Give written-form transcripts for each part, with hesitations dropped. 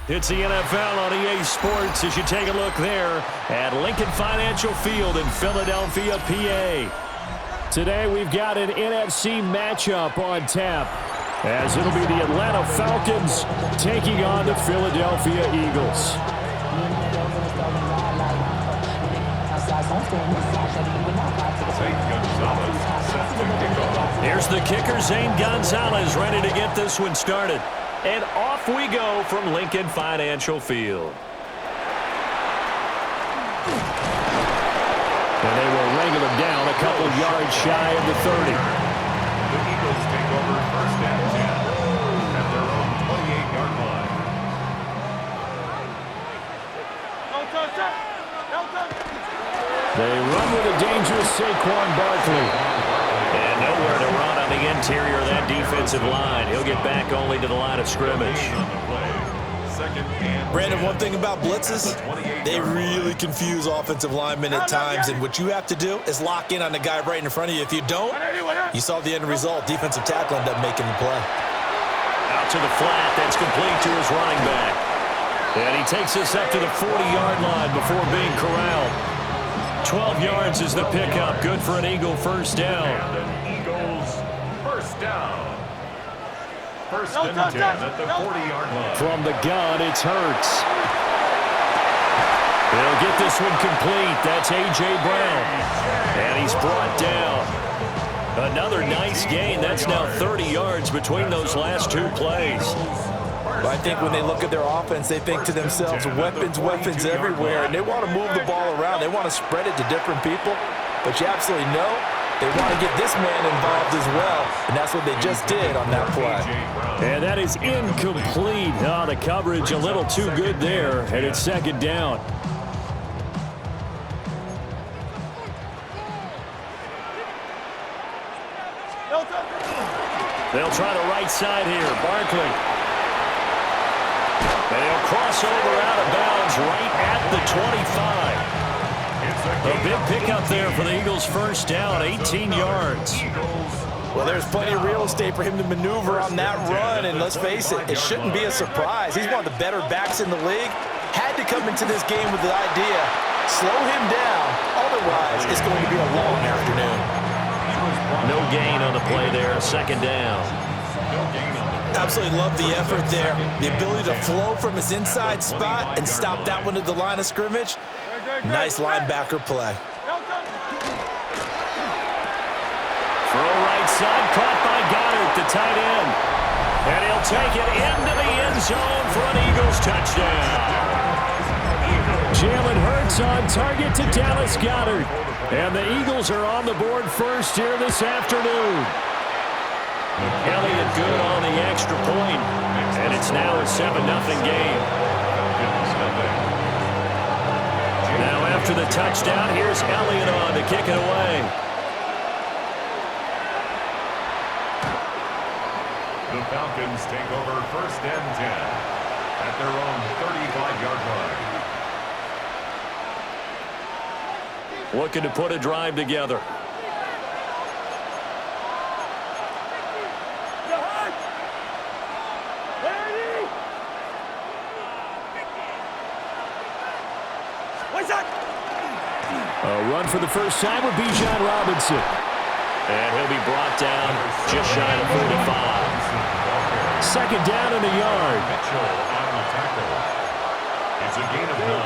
It's the NFL on EA Sports as you take a look there at Lincoln Financial Field in Philadelphia, PA. Today we've got an NFC matchup on tap as it'll be the Atlanta Falcons taking on the Philadelphia Eagles. Here's the kicker, Zane Gonzalez, ready to get this one started. And off we go from Lincoln Financial Field. And they will wrangle him down a couple yards shy of the 30. The Eagles take over first and 10 at their own 28-yard line. They run with a dangerous Saquon Barkley. And nowhere to run on the interior of that defensive line. He'll get back only to the line of scrimmage. Brandon, one thing about blitzes, they really confuse offensive linemen at times, and what you have to do is lock in on the guy right in front of you. If you don't, you saw the end result. Defensive tackle ended up making the play. Out to the flat. That's complete to his running back. And he takes us up to the 40-yard line before being corralled. 12 yards is the pickup. Good for an Eagle first down. Eagles first down. First and 10 at the 40-yard line. From the gun, it's Hurts. They'll get this one complete. That's A.J. Brown. And he's brought down. Another nice gain. That's now 30 yards between those last two plays. But I think when they look at their offense, they think to themselves, weapons, weapons everywhere, and they want to move the ball around. They want to spread it to different people. But you absolutely know they want to get this man involved as well, and that's what they just did on that play. And that is incomplete. Oh, the coverage a little too good there, and it's second down. They'll try the right side here. Barkley. They'll cross over out of bounds right at the 25. A big pickup there for the Eagles first down, 18 yards. Well, there's plenty of real estate for him to maneuver on that run, and let's face it, it shouldn't be a surprise. He's one of the better backs in the league. Had to come into this game with the idea, slow him down, otherwise it's going to be a long afternoon. No gain on the play there, second down. Absolutely love the effort there. The ability to flow from his inside spot and stop that one at the line of scrimmage. Nice linebacker play. Throw right side, caught by Goddard, the tight end. And he'll take it into the end zone for an Eagles touchdown. Jalen Hurts on target to Dallas Goedert. And the Eagles are on the board first here this afternoon. Elliott good on the extra point, and it's now a 7-0 game. Now after the touchdown, here's Elliott on to kick it away. The Falcons take over first and 10 at their own 35-yard line. Looking to put a drive together. A run for the first time with Bijan Robinson. And he'll be brought down just shy of 45. Second down in the yard.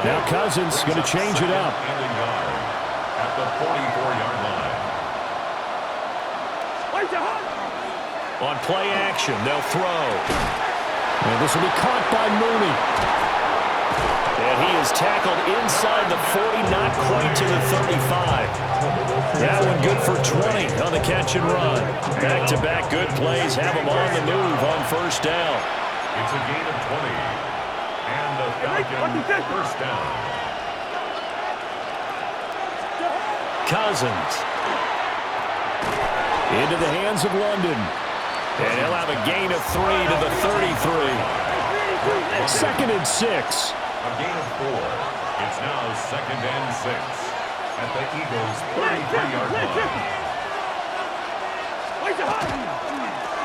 Now Cousins going to change it up. At the 44-yard line. On play action, they'll throw. And this will be caught by Mooney. And he is tackled inside the 40, not quite to the 35. That one good for 20 on the catch and run. Back-to-back good plays have him on the move on first down. It's a gain of 20. And the Falcons first down. Cousins. Into the hands of London. And he'll have a gain of 3 to the 33. Second and 6. A gain of 4. It's now second and 6 at the Eagles' 33-yard line.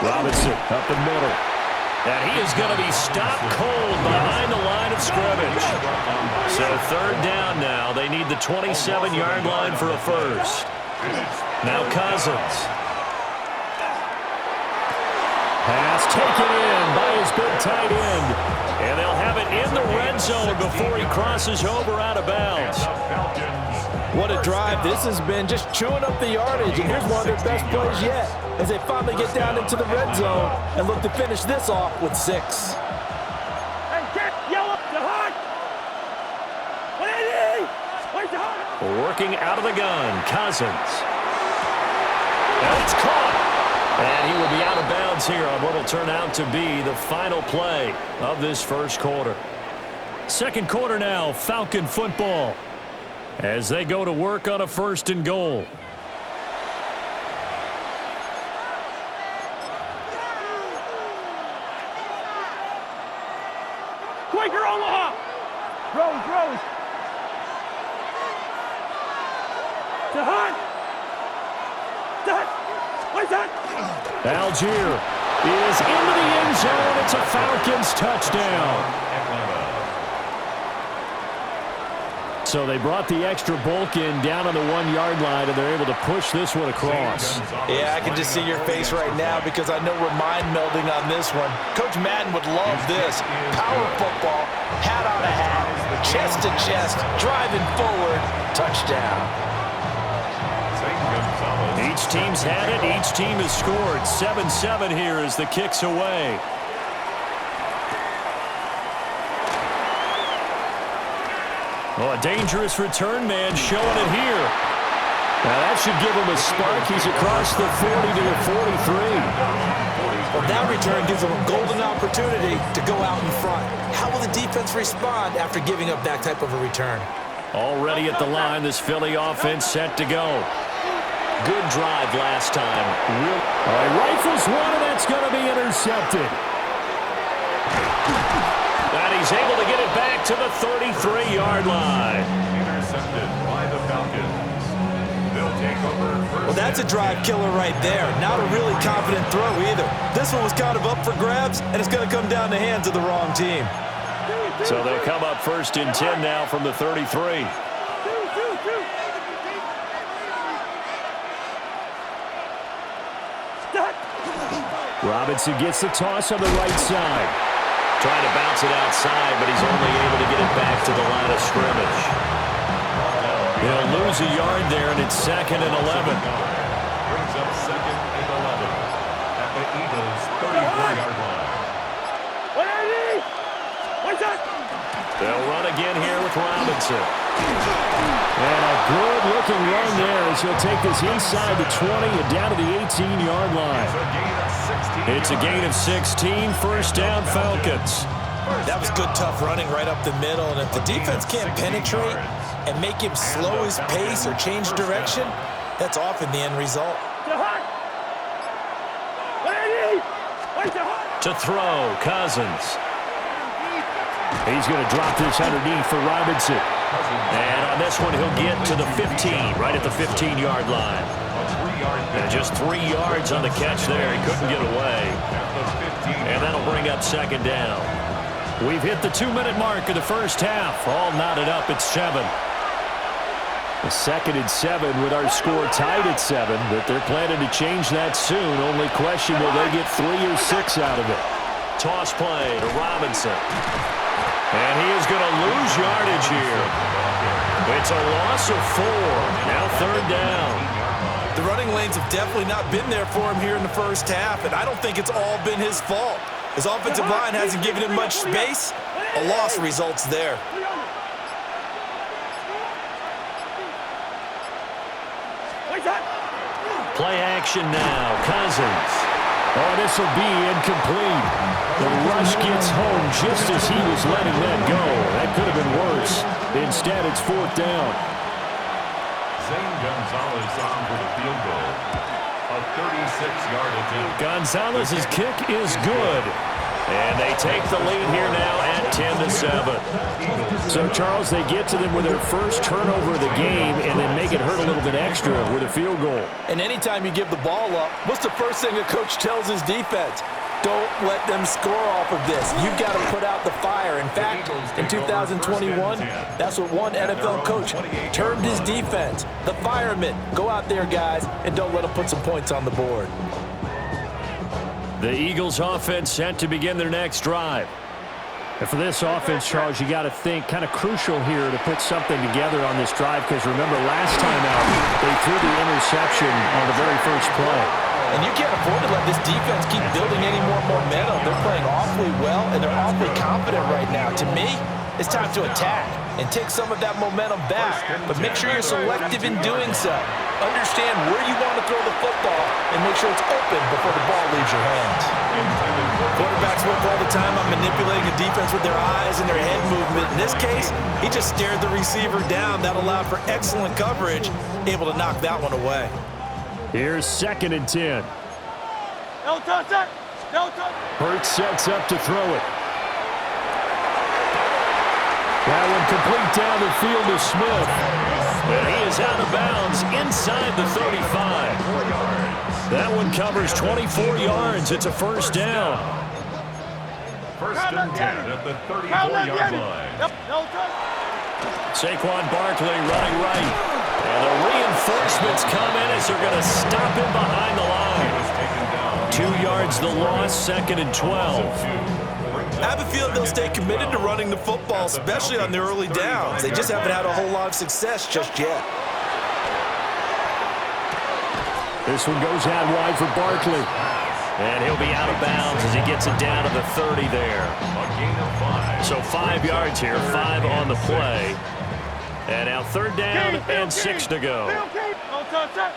Robinson up the middle. And he is going to be stopped cold behind the line So third down now. They need the 27-yard line for a first. Now Cousins. Pass taken in by his big tight end. And they'll have it in the red zone before he crosses over out of bounds. What a drive this has been, just chewing up the yardage. And here's one of their best plays yet as they finally get down into the red zone and look to finish this off with 6. Working out of the gun, Cousins. And it's caught. And he will be out of bounds here on what will turn out to be the final play of this first quarter. Second quarter now, Falcon football, as they go to work on a 1st and goal. Quaker Omaha! Rose! To Hunt! Where's that? Algier is into the end zone. It's a Falcons touchdown. So they brought the extra bulk in down on the 1-yard line, and they're able to push this one across. Yeah, I can just see your face right now because I know we're mind melding on this one. Coach Madden would love this. Power football, hat on a hat, chest to chest, driving forward, touchdown. Each team's had it. Each team has scored. 7-7 here as the kick's away. Oh, a dangerous return man showing it here. Now that should give him a spark. He's across the 40 to the 43. Well, that return gives him a golden opportunity to go out in front. How will the defense respond after giving up that type of a return? Already at the line, this Philly offense set to go. Good drive last time. All right, rifles one, and that's going to be intercepted. And he's able to get it back to the 33-yard line. Intercepted by the Falcons. They'll take over first. Well, that's a drive killer right there. Not a really confident throw either. This one was kind of up for grabs, and it's going to come down the hands of the wrong team. So they'll come up 1st and 10 now from the 33. Robinson gets the toss on the right side. Trying to bounce it outside, but he's only able to get it back to the line of scrimmage. He'll lose a yard there, and it's 2nd and 11. Brings up 2nd and 11 at the Eagles' 34-yard line. They'll run again here with Robinson. And a good-looking run there as he'll take this inside the 20 and down to the 18-yard line. It's a gain of 16, first down Falcons. That was good, tough running right up the middle, and if the defense can't penetrate and make him slow his pace or change direction, that's often the end result. To throw, Cousins. He's going to drop this underneath for Robinson. And on this one, he'll get to the 15, right at the 15-yard line. And just 3 yards on the catch there. He couldn't get away. And that'll bring up 2nd down. We've hit the 2-minute mark of the first half. All knotted up at 7. A 2nd and 7 with our score tied at 7, but they're planning to change that soon. Only question, will they get 3 or 6 out of it? Toss play to Robinson. And he is going to lose yardage here. It's a loss of 4. Now 3rd down. The running lanes have definitely not been there for him here in the first half, and I don't think it's all been his fault. His offensive line hasn't given him much space. A loss results there. Play action now. Cousins. Oh, this will be incomplete. The rush gets home just as he was letting that go. That could have been worse. Instead, it's 4th down. Zane Gonzalez on for the field goal. A 36-yard attempt. Gonzalez's kick is good. And they take the lead here now at 10-7. So, Charles, they get to them with their first turnover of the game and then make it hurt a little bit extra with a field goal. And anytime you give the ball up, what's the first thing a coach tells his defense? Don't let them score off of this. You've got to put out the fire. In fact, in 2009, 2021, that's what one NFL coach termed his defense. The firemen. Go out there, guys, and don't let them put some points on the board. The Eagles offense set to begin their next drive. And for this offense, Charles, you got to think kind of crucial here to put something together on this drive, because remember last time out, they threw the interception on the very first play. And you can't afford to let this defense keep building any more momentum. They're playing awfully well, and they're awfully confident right now. To me, it's time to attack and take some of that momentum back, but make sure you're selective in doing so. Understand where you want to throw the football and make sure it's open before the ball leaves your hands. Quarterbacks work all the time on manipulating the defense with their eyes and their head movement. In this case, he just stared the receiver down. That allowed for excellent coverage, able to knock that one away. Here's 2nd and 10. No touch it. No touch. Hurts sets up to throw it. That one complete down the field to Smith. And he is out of bounds inside the 35. That one covers 24 yards. It's a first down. 1st and 10 at the 34-yard line. Yep, no touch. Saquon Barkley running right. And the reinforcements come in as they're going to stop him behind the line. 2 yards the loss, 2nd and 12. I have a feeling they'll stay committed to running the football, especially on the early downs. They just haven't had a whole lot of success just yet. This one goes out wide for Barkley. And he'll be out of bounds as he gets it down to the 30 there. So 5 yards here, 5 on the play. And now 3rd down and 6 to go. No touch it.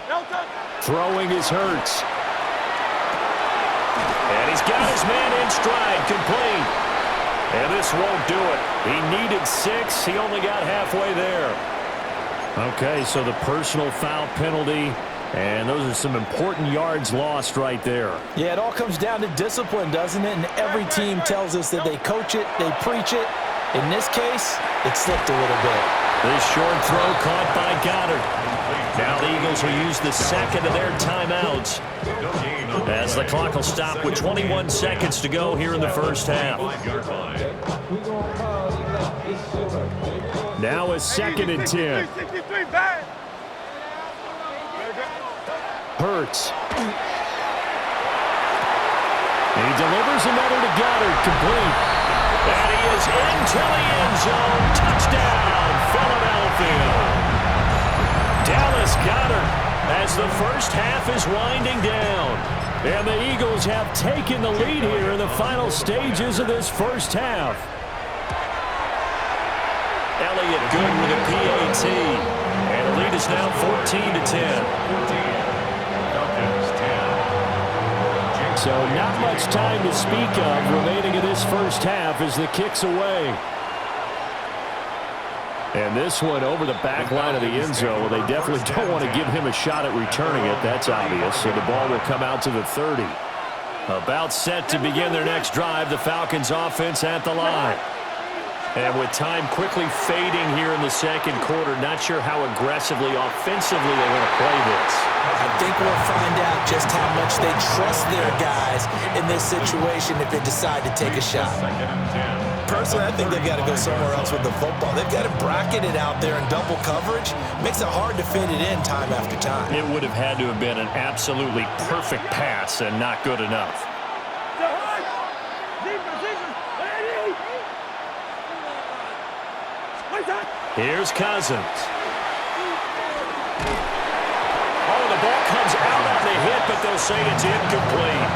No touch. Throwing is Hurts. And he's got his man in stride, complete. And this won't do it. He needed 6. He only got halfway there. Okay, so the personal foul penalty, and those are some important yards lost right there. Yeah, it all comes down to discipline, doesn't it? And every team tells us that they coach it, they preach it. In this case, it slipped a little bit. This short throw caught by Goddard. Now the Eagles will use the 2nd of their timeouts as the clock will stop with 21 seconds to go here in the first half. Now a 2nd and 10. Hurts. He delivers another to Goddard, complete. And he is into the end zone. Touchdown, Philadelphia. Dallas Goddard as the first half is winding down. And the Eagles have taken the lead here in the final stages of this first half. Elliott good with a PAT. And the lead is now 14-10. So not much time to speak of remaining in this first half as the kick's away. And this one over the back line of the end zone. Well, they definitely don't want to give him a shot at returning it. That's obvious. So the ball will come out to the 30. About set to begin their next drive. The Falcons offense at the line. And with time quickly fading here in the second quarter, not sure how aggressively, offensively they want to play this. I think we'll find out just how much they trust their guys in this situation if they decide to take a shot. Personally, I think they've got to go somewhere else with the football. They've got to bracket it out there in double coverage. Makes it hard to fit it in time after time. It would have had to have been an absolutely perfect pass and not good enough. Here's Cousins. Oh, the ball comes out on the hit, but they'll say it's incomplete.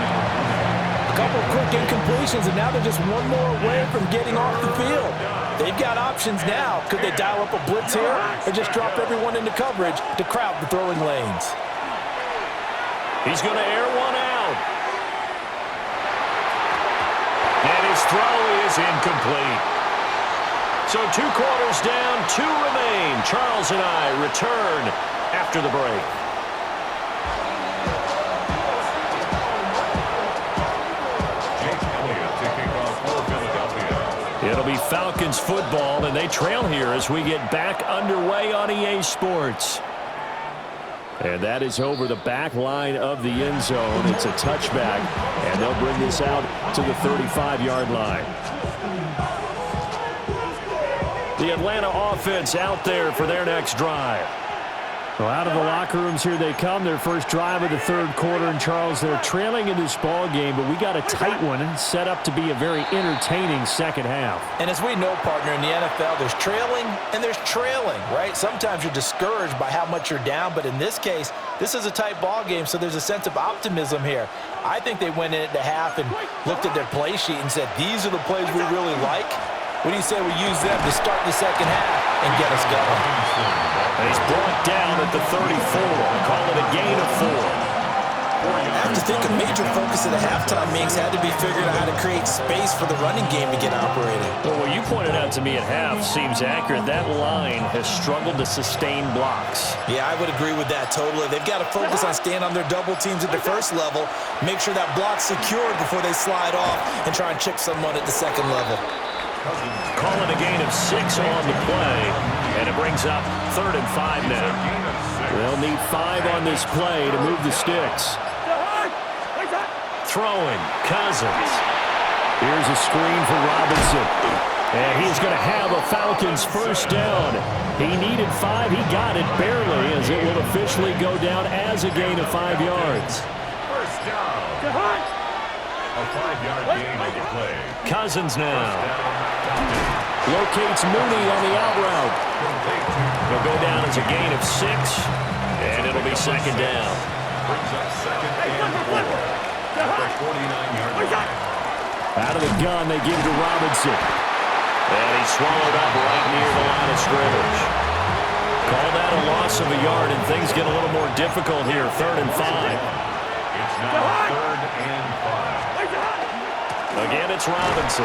A couple of quick incompletions, and now they're just one more away from getting off the field. They've got options now. Could they dial up a blitz here or just drop everyone into coverage to crowd the throwing lanes? He's going to air one out. And his throw is incomplete. So 2 quarters down, 2 remain. Charles and I return after the break. It'll be Falcons football, and they trail here as we get back underway on EA Sports. And that is over the back line of the end zone. It's a touchback, and they'll bring this out to the 35-yard line. The Atlanta offense out there for their next drive. Well, out of the locker rooms here they come. Their first drive of the third quarter. And, Charles, they're trailing in this ball game, but we got a tight one set up to be a very entertaining second half. And as we know, partner, in the NFL, there's trailing and there's trailing, right? Sometimes you're discouraged by how much you're down, but in this case, this is a tight ball game, so there's a sense of optimism here. I think they went in at the half and looked at their play sheet and said, these are the plays we really like. What do you say we use them to start the second half and get us going? And he's brought down at the 34. Call it a gain of 4. I have to think a major focus of the halftime meetings had to be figuring out how to create space for the running game to get operating. Well, what you pointed out to me at half seems accurate. That line has struggled to sustain blocks. Yeah, I would agree with that totally. They've got to focus on staying on their double teams at the first level, make sure that block's secured before they slide off and try and chip someone at the second level. Call it a gain of 6 on the play, and it brings up 3rd and 5 now. They'll need 5 on this play to move the sticks. Throwing, Cousins. Here's a screen for Robinson. And he's going to have a Falcons first down. He needed 5. He got it barely, as it will officially go down as a gain of 5 yards. First down. A 5-yard gain on the play. Cousins now. Locates Mooney on the out route. He'll go down as a gain of 6, and it'll be second down. Brings up second and 4. At the 49-yard line. Out of the gun, they give to Robinson. And he's swallowed up right near the line of scrimmage. Call that a loss of a yard, and things get a little more difficult here. 3rd and 5. It's now 3rd and 5. Again, it's Robinson.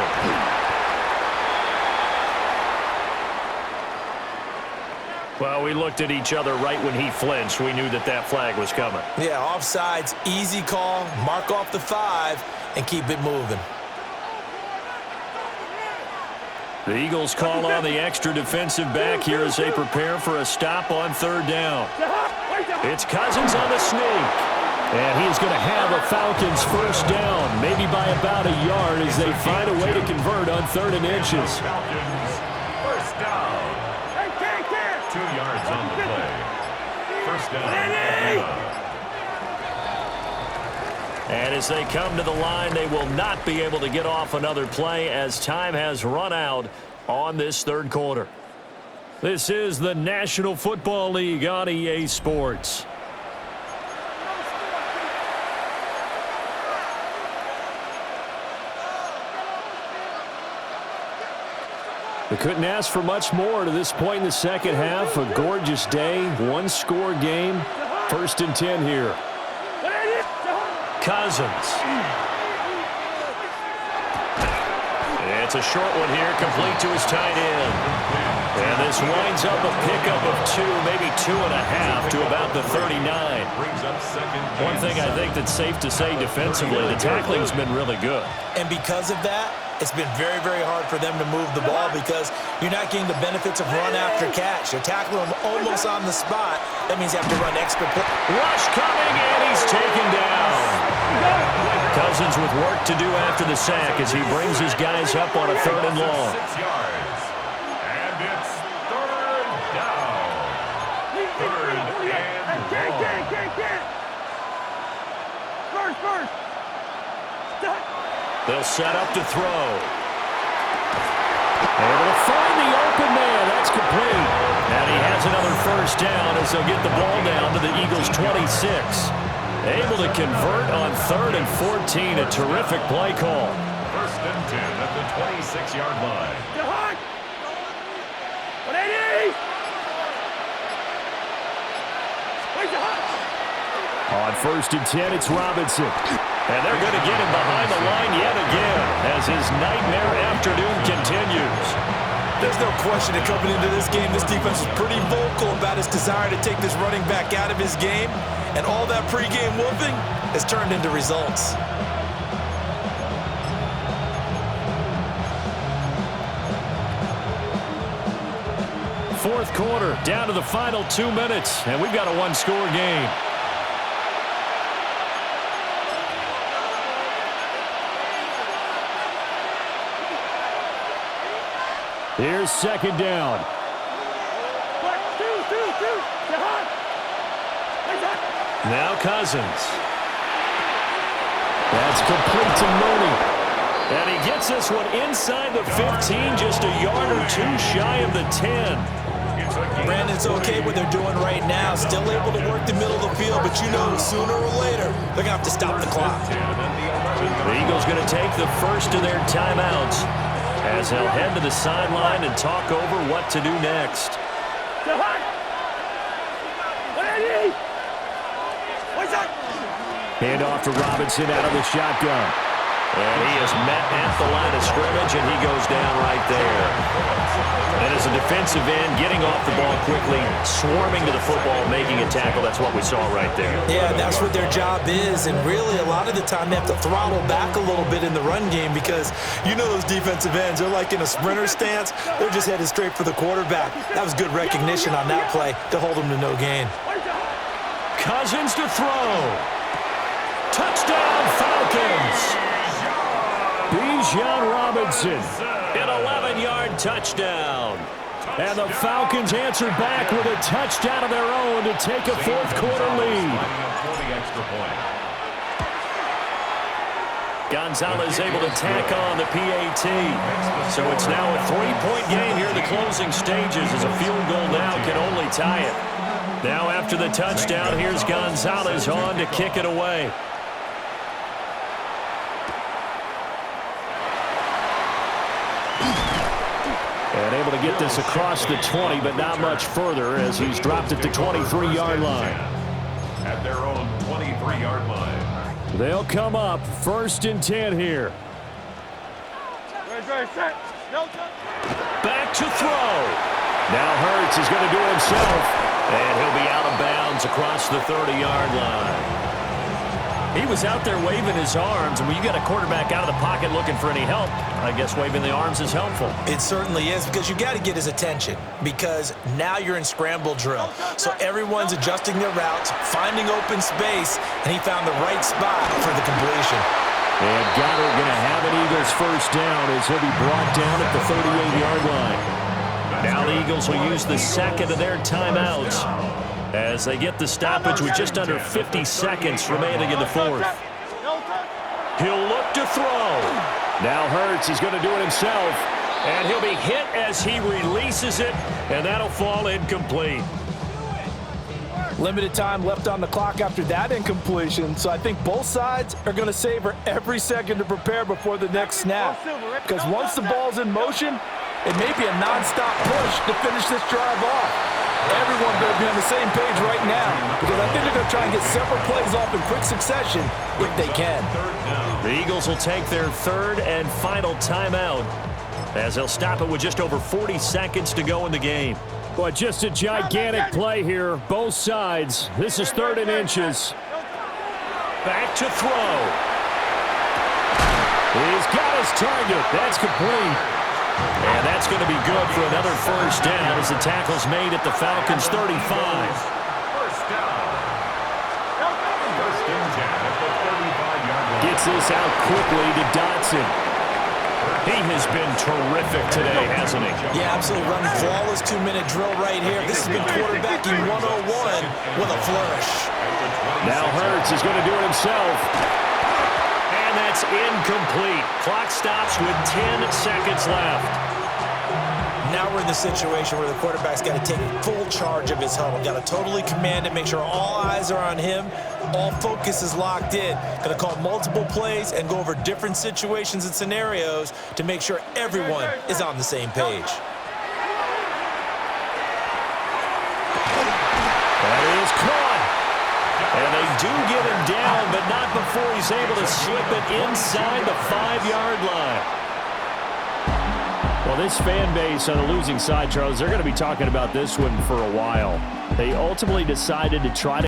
Well, we looked at each other right when he flinched. We knew that that flag was coming. Yeah, offsides, easy call, mark off the 5, and keep it moving. The Eagles call on the extra defensive back here as they prepare for a stop on 3rd down. It's Cousins on the sneak. And he's going to have a Falcons first down, maybe by about a yard as they find a way to convert on 3rd and inches. Falcons first down. 2 yards on the play. First down. And as they come to the line, they will not be able to get off another play as time has run out on this 3rd quarter. This is the National Football League on EA Sports. We couldn't ask for much more to this point in the second half. A gorgeous day, 1-score game. 1st and 10 here. Cousins. It's a short one here, complete to his tight end. And this winds up a pickup of 2, maybe 2.5 to about the 39. One thing I think that's safe to say defensively, the tackling's been really good. And because of that, it's been very, very hard for them to move the ball because you're not getting the benefits of run after catch. You're tackling them almost on the spot. That means you have to run extra play. Rush coming, and he's taken down. Cousins with work to do after the sack as he brings his guys up on a 3rd and long. 6 yards. And it's 3rd down. 3rd and long. First. They'll set up to throw. Able to find the open man. That's complete. And he has another first down as they'll get the ball down to the Eagles' 26. Able to convert on 3rd and 14. A terrific play call. 1st and 10 at the 26-yard line. On 1st and 10, it's Robinson. And they're going to get him behind the line yet again as his nightmare afternoon continues. There's no question that coming into this game, this defense is pretty vocal about its desire to take this running back out of his game. And all that pregame whooping has turned into results. Fourth quarter, down to the final 2 minutes, and we've got a 1-score game. Here's second down. Now Cousins. That's complete to Mooney. And he gets this one inside the 15, just a yard or two shy of the 10. Brandon's okay what they're doing right now. Still able to work the middle of the field, but you know sooner or later they're going to have to stop the clock. The Eagles going to take the first of their timeouts as they'll head to the sideline and talk over what to do next. Hand off to Robinson out of the shotgun. And he is met at the line of scrimmage, and he goes down right there. And as a defensive end, getting off the ball quickly, swarming to the football, making a tackle, that's what we saw right there. Yeah, that's what their job is, and really a lot of the time they have to throttle back a little bit in the run game because you know those defensive ends, they're like in a sprinter stance. They're just headed straight for the quarterback. That was good recognition on that play to hold them to no gain. Cousins to throw. Touchdown, Falcons. Bijan Robinson, an 11-yard touchdown. And the Falcons answer back with a touchdown of their own to take a fourth-quarter lead. Gonzalez able to tack on the PAT. So it's now a 3-point game here in the closing stages as a field goal now can only tie it. Now after the touchdown, here's Gonzalez on to kick it away. And able to get this across the 20, but not much further as he's dropped it to 23-yard line. At their own 23-yard line. They'll come up 1st and 10 here. Back to throw. Now Hurts is going to do it himself. And he'll be out of bounds across the 30-yard line. He was out there waving his arms, and when you got a quarterback out of the pocket looking for any help, I guess waving the arms is helpful. It certainly is because you got to get his attention because now you're in scramble drill. So everyone's adjusting their routes, finding open space, and he found the right spot for the completion. And Goddard going to have an Eagles first down as he'll be brought down at the 38-yard line. Now the Eagles will use the second of their timeouts as they get the stoppage with just under 50 seconds remaining in the fourth. He'll look to throw. Now Hurts is going to do it himself, and he'll be hit as he releases it, and that'll fall incomplete. Limited time left on the clock after that incompletion, so I think both sides are going to savor every second to prepare before the next snap. Because once the ball's in motion, it may be a non-stop push to finish this drive off. Everyone better be on the same page right now because I think they're going to try and get several plays off in quick succession if they can. The Eagles will take their third and final timeout as they'll stop it with just over 40 seconds to go in the game. Boy, just a gigantic play here, both sides. This is 3rd and inches. Back to throw. He's got his target. That's complete. And that's going to be good for another first down as the tackle's made at the Falcons' 35. First down. First and 10 at the 35-yard line. Gets this out quickly to Dotson. He has been terrific today, hasn't he? Yeah, absolutely. Running flawless 2-minute drill right here. This has been quarterbacking 101 with a flourish. Now Hurts is going to do it himself. And that's incomplete. Clock stops with 10 seconds left. Now we're in the situation where the quarterback's got to take full charge of his huddle. Got to totally command it, make sure all eyes are on him. All focus is locked in. Got to call multiple plays and go over different situations and scenarios to make sure everyone is on the same page. That is caught. And they do get him down, but not before he's able to slip it inside the 5-yard line. Well, this fan base on the losing side, Charles, they're going to be talking about this one for a while. They ultimately decided to try to